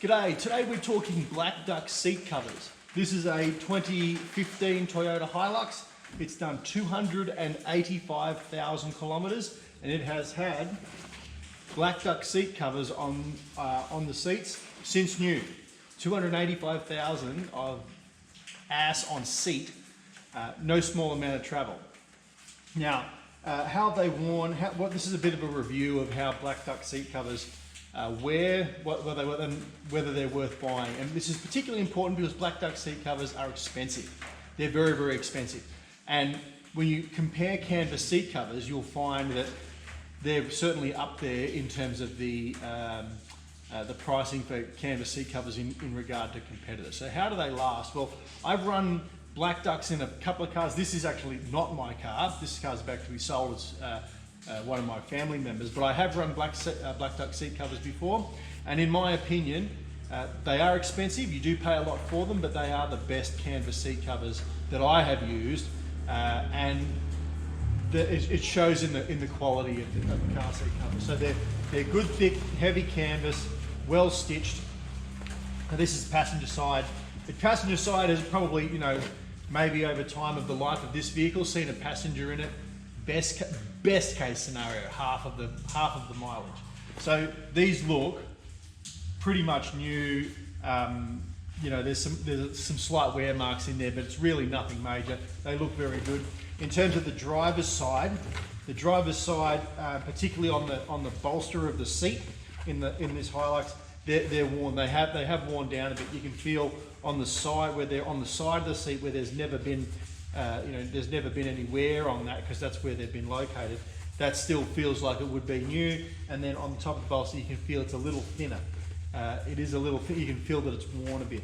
G'day, today we're talking black duck seat covers. This is a 2015 Toyota Hilux. It's done 285,000 kilometres and it has had black duck seat covers on the seats since new. 285,000 of ass on seat, no small amount of travel. Now, how they worn, this is a bit of a review of how black duck seat covers whether they're worth buying. And this is particularly important because black duck seat covers are expensive. They're very, very expensive. And when you compare canvas seat covers, you'll find that they're certainly up there in terms of the pricing for canvas seat covers in regard to competitors. So how do they last? Well, I've run black ducks in a couple of cars. This is actually not my car. This car's about to be sold. It's one of my family members, but I have run black duck seat covers before, and in my opinion, they are expensive. You do pay a lot for them, but they are the best canvas seat covers that I have used, and it shows in the quality of the car seat covers. So they're good, thick, heavy canvas, well stitched. Now this is passenger side. The passenger side has probably, maybe over time of the life of this vehicle, seen a passenger in it. Best case scenario, half of the mileage. So these look pretty much new. There's some slight wear marks in there, but it's really nothing major. They look very good. In terms of the driver's side, particularly on the bolster of the seat in this Hilux, they're worn. They have worn down a bit. You can feel on the side where they're on the side of the seat where there's never been any wear on that, because that's where they've been located. That still feels like it would be new. And then on the top of the bolster, you can feel it's a little thinner. It is a little thin. You can feel that it's worn a bit.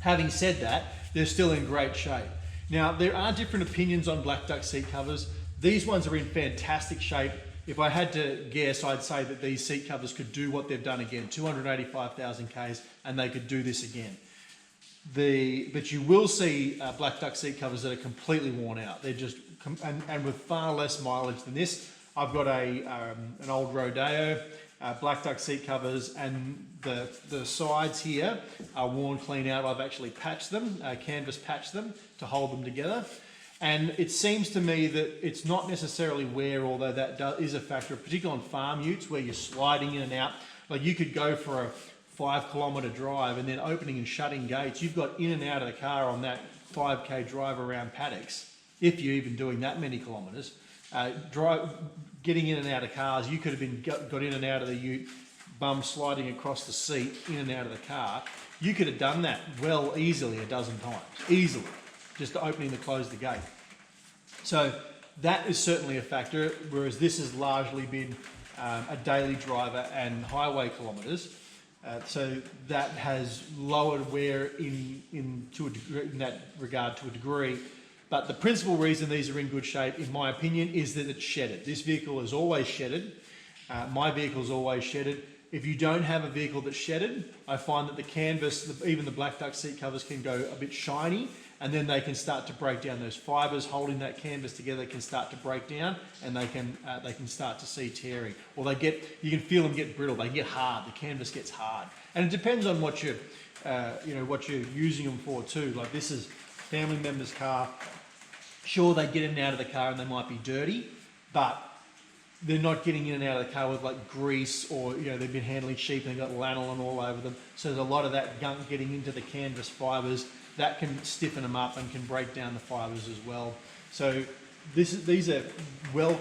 Having said that, they're still in great shape. Now, there are different opinions on black duck seat covers. These ones are in fantastic shape. If I had to guess, I'd say that these seat covers could do what they've done again, 285,000 Ks, and they could do this again. But you will see black duck seat covers that are completely worn out. They're just, and with far less mileage than this. I've got an old Rodeo, black duck seat covers, and the sides here are worn clean out. I've actually patched them, canvas patched them to hold them together. And it seems to me that it's not necessarily wear, although that is a factor, particularly on farm utes where you're sliding in and out. Like you could go for a 5-kilometre drive and then opening and shutting gates. You've got in and out of the car on that 5K drive around paddocks, if you're even doing that many kilometres. Getting in and out of cars, you could have been got in and out of the ute, bum sliding across the seat, in and out of the car. You could have done that well easily a dozen times, easily, just opening and close the gate. So that is certainly a factor, whereas this has largely been a daily driver and highway kilometres. So that has lowered wear in that regard to a degree. But the principal reason these are in good shape, in my opinion, is that it's shedded. This vehicle is always shedded. My vehicle is always shedded. If you don't have a vehicle that's shedded, I find that the canvas, even the black duck seat covers, can go a bit shiny, and then they can start to break down. Those fibres holding that canvas together can start to break down, and they can start to see tearing, or you can feel them get brittle. They get hard. The canvas gets hard, and it depends on what you're using them for too. Like this is family member's car. Sure, they get in and out of the car and they might be dirty, but they're not getting in and out of the car with like grease, or they've been handling sheep and they've got lanolin all over them. So there's a lot of that gunk getting into the canvas fibres. That can stiffen them up and can break down the fibres as well. So these are well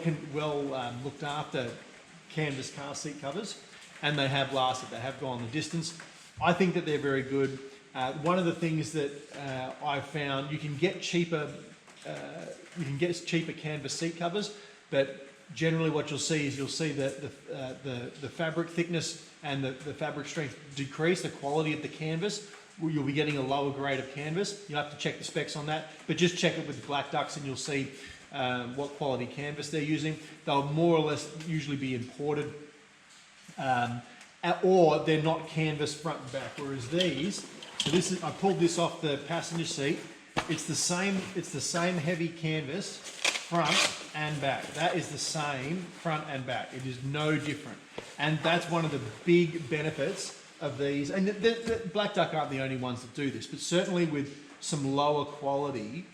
looked after canvas car seat covers, and they have lasted. They have gone the distance. I think that they're very good. One of the things that I found, you can get cheaper canvas seat covers, but generally what you'll see is the fabric thickness and the fabric strength decrease, the quality of the canvas. You'll be getting a lower grade of canvas. You'll have to check the specs on that, but just check it with black ducks and you'll see what quality canvas they're using. They'll more or less usually be imported, or they're not canvas front and back, whereas these, I pulled this off the passenger seat. It's the same heavy canvas front and back. That is the same front and back. It is no different. And that's one of the big benefits of these, and the Black Duck aren't the only ones that do this, but certainly with some lower quality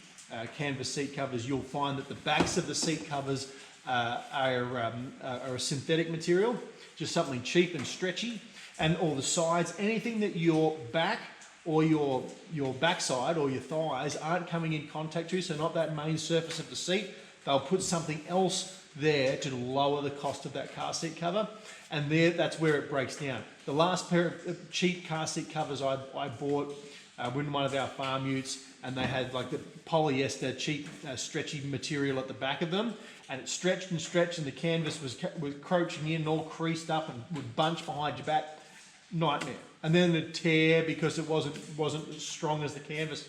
canvas seat covers, you'll find that the backs of the seat covers are a synthetic material, just something cheap and stretchy, and all the sides, anything that your back or your backside or your thighs aren't coming in contact to, so not that main surface of the seat, they'll put something else there to lower the cost of that car seat cover, and that's where it breaks down. The last pair of cheap car seat covers I bought in one of our farm utes, and they had like the polyester cheap stretchy material at the back of them, and it stretched and stretched, and the canvas was crouching in, all creased up, and would bunch behind your back. Nightmare. And then it'd tear because it wasn't as strong as the canvas.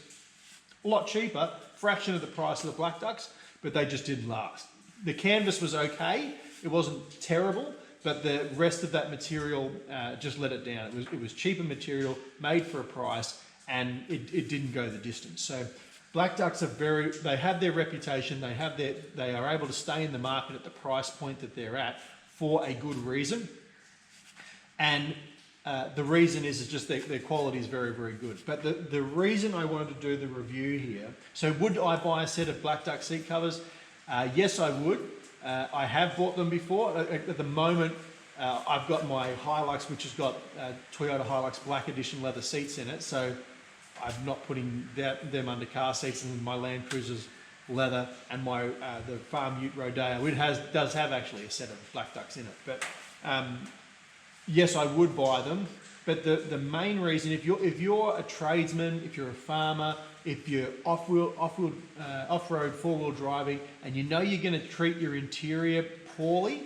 A lot cheaper, fraction of the price of the Black Ducks, but they just didn't last. The canvas was okay, it wasn't terrible, but the rest of that material just let it down. It was cheaper material, made for a price, and it didn't go the distance. So Black Ducks they have their reputation, they are able to stay in the market at the price point that they're at for a good reason. And the reason is just their quality is very, very good. But the reason I wanted to do the review here, so would I buy a set of Black Duck seat covers? Yes, I would. I have bought them before. At the moment, I've got my Hilux, which has got Toyota Hilux Black Edition leather seats in it, so I'm not putting them under car seats, and my Land Cruiser's leather, and my the Farm Ute Rodeo, does have actually a set of Black Ducks in it. But yes, I would buy them, but the main reason, if you're a tradesman, if you're a farmer, if you're off-road four-wheel driving, and you know you're going to treat your interior poorly,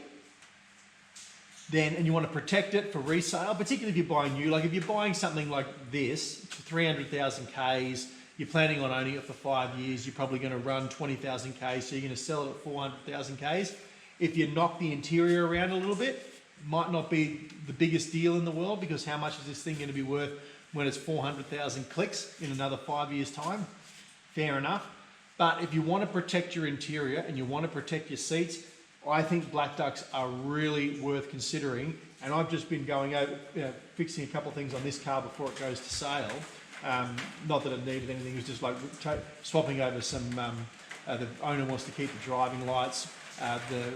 and you want to protect it for resale, particularly if you're buying new, like if you're buying something like this for 300,000 Ks, you're planning on owning it for 5 years, you're probably going to run 20,000 Ks, so you're going to sell it at 400,000 Ks. If you knock the interior around a little bit, might not be the biggest deal in the world, because how much is this thing going to be worth when it's 400,000 clicks in another 5 years' time? Fair enough. But if you want to protect your interior and you want to protect your seats, I think Black Ducks are really worth considering. And I've just been going over, fixing a couple of things on this car before it goes to sale. Not that it needed anything, it was just like swapping over some, the owner wants to keep the driving lights. The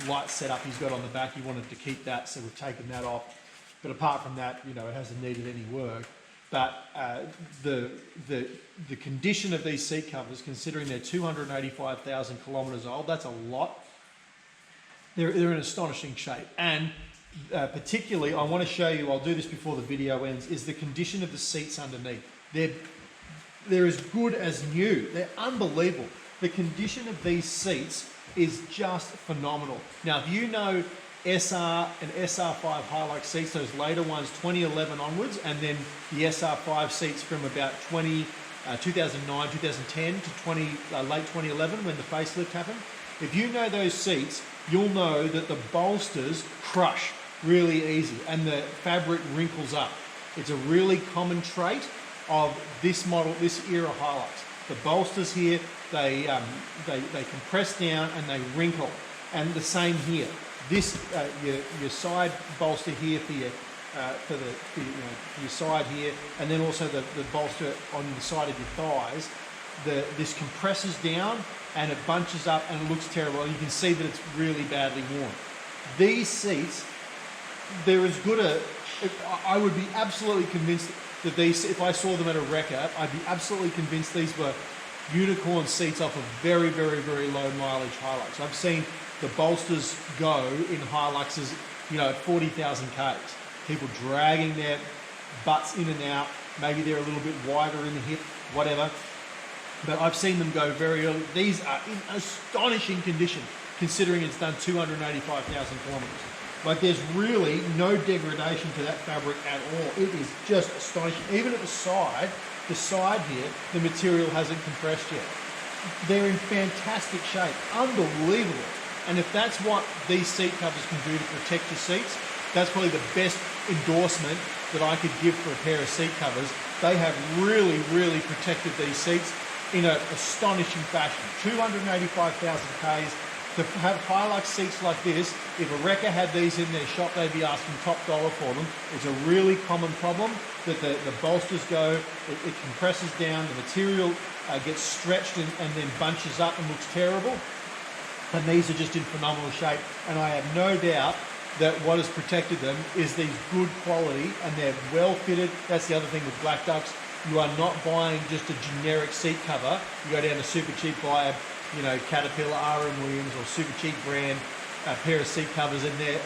light setup he's got on the back, he wanted to keep that, so we've taken that off. But apart from that, it hasn't needed any work. But the condition of these seat covers, considering they're 285,000 kilometres old, that's a lot. They're in astonishing shape. And particularly, I want to show you, I'll do this before the video ends, is the condition of the seats underneath. They're as good as new. They're unbelievable. The condition of these seats is just phenomenal. Now, if you know SR and SR5 Hilux seats, those later ones, 2011 onwards, and then the SR5 seats from about 2009, 2010 to late 2011 when the facelift happened. If you know those seats, you'll know that the bolsters crush really easy and the fabric wrinkles up. It's a really common trait of this model, this era Hilux. The bolsters here, they compress down and they wrinkle, and the same here. This your side bolster here for your side here, and then also the bolster on the side of your thighs. This compresses down and it bunches up and it looks terrible. You can see that it's really badly worn. These seats, they're as good a. I would be absolutely convinced that these, if I saw them at a wrecker, I'd be absolutely convinced these were unicorn seats off a very, very, very low mileage Hilux. I've seen the bolsters go in Hiluxes, at 40,000 Ks. People dragging their butts in and out. Maybe they're a little bit wider in the hip, whatever. But I've seen them go very early. These are in astonishing condition, considering it's done 285,000 kilometers. Like, there's really no degradation to that fabric at all. It is just astonishing. Even at the side here, the material hasn't compressed yet. They're in fantastic shape, unbelievable. And if that's what these seat covers can do to protect your seats, that's probably the best endorsement that I could give for a pair of seat covers. They have really, really protected these seats in an astonishing fashion. 285,000 Ks, To have Hilux seats like this, if a wrecker had these in their shop, they'd be asking top dollar for them. It's a really common problem that the bolsters go, it compresses down, the material gets stretched and then bunches up and looks terrible. And these are just in phenomenal shape. And I have no doubt that what has protected them is these good quality, and they're well fitted. That's the other thing with Black Ducks. You are not buying just a generic seat cover. You go down to super cheap, buy a Caterpillar, RM Williams or super cheap brand pair of seat covers, and they're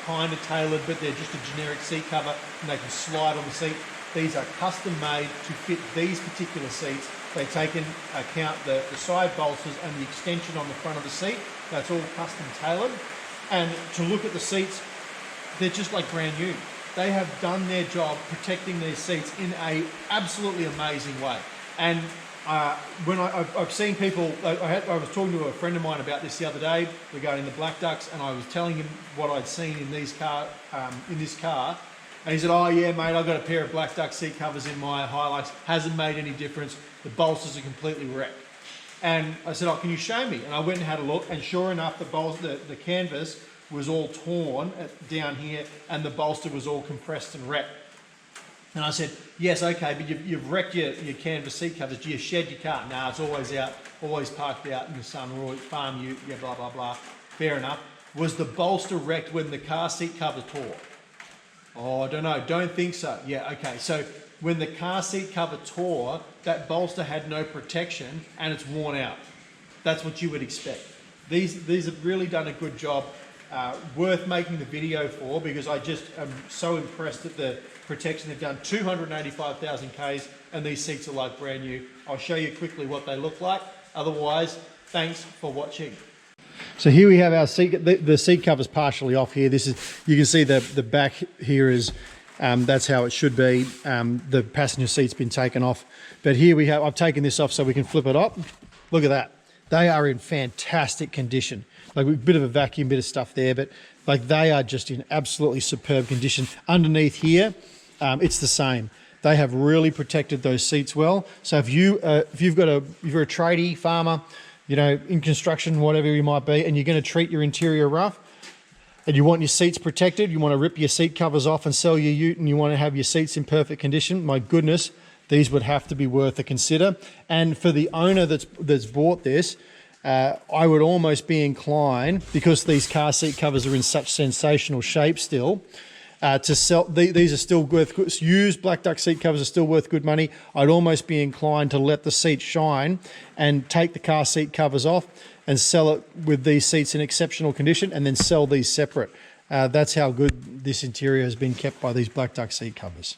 kind of tailored, but they're just a generic seat cover and they can slide on the seat. These are custom made to fit these particular seats. They take into account the side bolsters and the extension on the front of the seat. That's all custom tailored. And to look at the seats, they're just like brand new. They have done their job protecting these seats in a absolutely amazing way. And when I've seen people, I was talking to a friend of mine about this the other day regarding the Black Ducks, and I was telling him what I'd seen in this car, and he said, "Oh yeah, mate, I've got a pair of Black Duck seat covers in my Hilux. Hasn't made any difference. The bolsters are completely wrecked." And I said, "Oh, can you show me?" And I went and had a look, and sure enough, the canvas was all torn down here, and the bolster was all compressed and wrecked. And I said, "Yes, okay, but you've wrecked your canvas seat covers. Do you shed your car?" "No, it's always out, always parked out in the sun, or farm ute, yeah, blah, blah, blah." Fair enough. Was the bolster wrecked when the car seat cover tore? "Oh, I don't know, don't think so." "Yeah, okay, so when the car seat cover tore, that bolster had no protection and it's worn out. That's what you would expect." These have really done a good job, worth making the video for, because I just am so impressed at the protection they've done. 285,000 Ks, and these seats are like brand new. I'll show you quickly what they look like. Otherwise, thanks for watching. So here we have our seat. The seat cover's partially off here. This is, you can see the back here is, that's how it should be. The passenger seat's been taken off. But here we have, I've taken this off so we can flip it up. Look at that. They are in fantastic condition. Like a bit of a vacuum, bit of stuff there, but like they are just in absolutely superb condition. Underneath here, it's the same. They have really protected those seats well. So if you're a tradie, farmer, in construction, whatever you might be, and you're going to treat your interior rough, and you want your seats protected, you want to rip your seat covers off and sell your ute, and you want to have your seats in perfect condition, my goodness, these would have to be worth a consider. And for the owner that's bought this, I would almost be inclined, because these car seat covers are in such sensational shape still, to sell. These are still worth good. Used Black Duck seat covers are still worth good money. I'd almost be inclined to let the seat shine and take the car seat covers off and sell it with these seats in exceptional condition, and then sell these separate. That's how good this interior has been kept by these Black Duck seat covers.